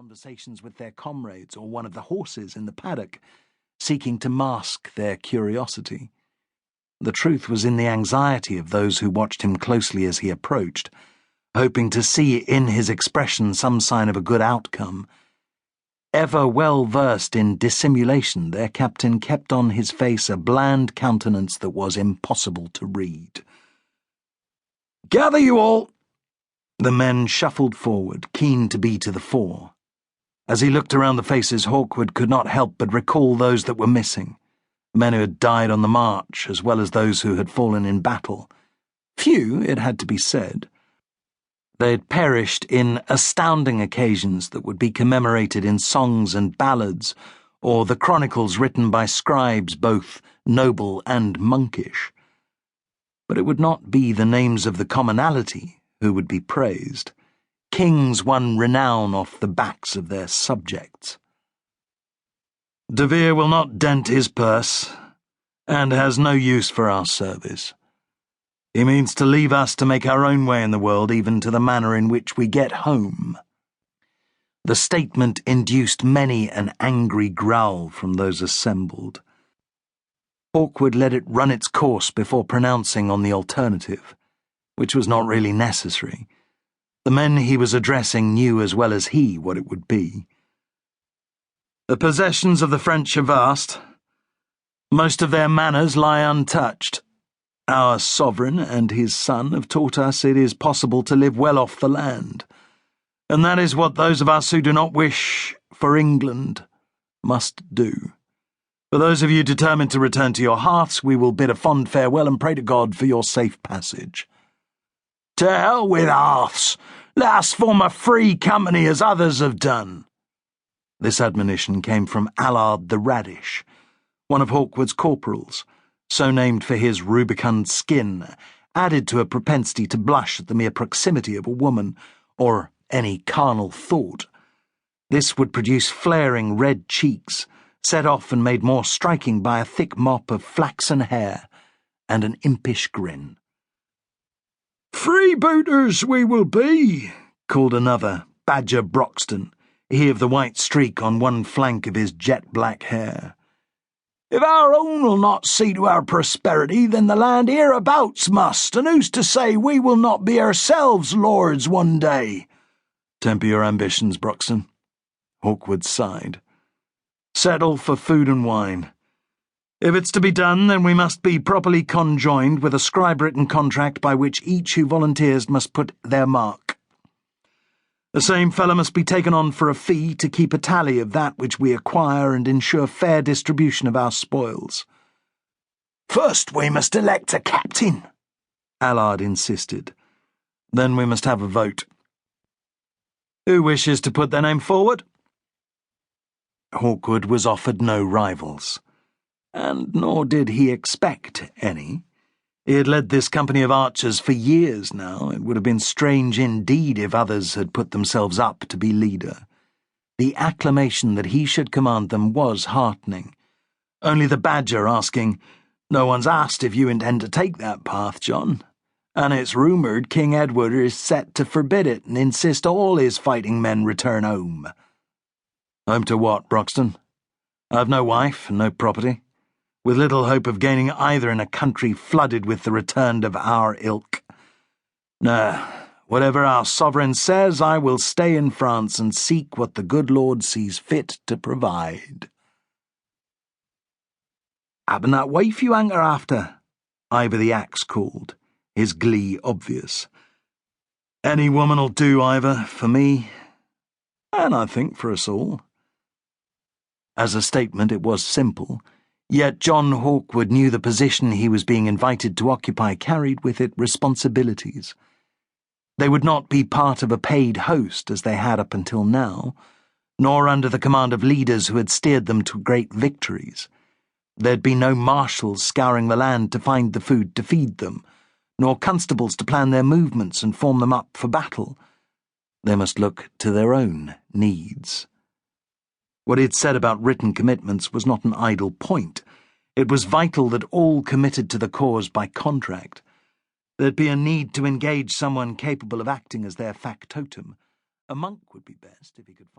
conversations with their comrades or one of the horses in the paddock, seeking to mask their curiosity. The truth was in the anxiety of those who watched him closely as he approached, hoping to see in his expression some sign of a good outcome. Ever well versed in dissimulation, their captain kept on his face a bland countenance that was impossible to read. "Gather you all!" The men shuffled forward, keen to be to the fore. As he looked around the faces, Hawkwood could not help but recall those that were missing, men who had died on the march as well as those who had fallen in battle. Few, it had to be said. They had perished in astounding occasions that would be commemorated in songs and ballads, or the chronicles written by scribes both noble and monkish. But it would not be the names of the commonalty who would be praised. Kings won renown off the backs of their subjects. De Vere will not dent his purse, and has no use for our service. He means to leave us to make our own way in the world, even to the manner in which we get home. The statement induced many an angry growl from those assembled. Hawkwood let it run its course before pronouncing on the alternative, which was not really necessary. The men he was addressing knew as well as he what it would be. The possessions of the French are vast. Most of their manors lie untouched. Our sovereign and his son have taught us it is possible to live well off the land, and that is what those of us who do not wish for England must do. For those of you determined to return to your hearths, we will bid a fond farewell and pray to God for your safe passage. To hell with hearths! Let us form a free company as others have done. This admonition came from Allard the Radish, one of Hawkwood's corporals, so named for his rubicund skin, added to a propensity to blush at the mere proximity of a woman, or any carnal thought. This would produce flaring red cheeks, set off and made more striking by a thick mop of flaxen hair and an impish grin. "Freebooters we will be," called another, Badger Broxton, he of the white streak on one flank of his jet-black hair. "If our own will not see to our prosperity, then the land hereabouts must, and who's to say we will not be ourselves lords one day?" "Temper your ambitions, Broxton," Hawkwood sighed. "Settle for food and wine. If it's to be done, then we must be properly conjoined with a scribe-written contract by which each who volunteers must put their mark. The same fellow must be taken on for a fee to keep a tally of that which we acquire and ensure fair distribution of our spoils." "First we must elect a captain," Allard insisted. "Then we must have a vote. Who wishes to put their name forward?" Hawkwood was offered no rivals, and nor did he expect any. He had led this company of archers for years now. It would have been strange indeed if others had put themselves up to be leader. The acclamation that he should command them was heartening. Only the Badger asking, "No one's asked if you intend to take that path, John, and it's rumoured King Edward is set to forbid it and insist all his fighting men return home." "Home to what, Broxton? I have no wife and no property, with little hope of gaining either in a country flooded with the returned of our ilk. No, whatever our sovereign says, I will stay in France and seek what the good Lord sees fit to provide." "Happen that wife you hanker after?" Ivor the Axe called, his glee obvious. "Any woman'll do, Ivor, for me, and I think for us all." As a statement it was simple, yet John Hawkwood knew the position he was being invited to occupy carried with it responsibilities. They would not be part of a paid host as they had up until now, nor under the command of leaders who had steered them to great victories. There'd be no marshals scouring the land to find the food to feed them, nor constables to plan their movements and form them up for battle. They must look to their own needs. What he had said about written commitments was not an idle point. It was vital that all committed to the cause by contract. There'd be a need to engage someone capable of acting as their factotum. A monk would be best if he could find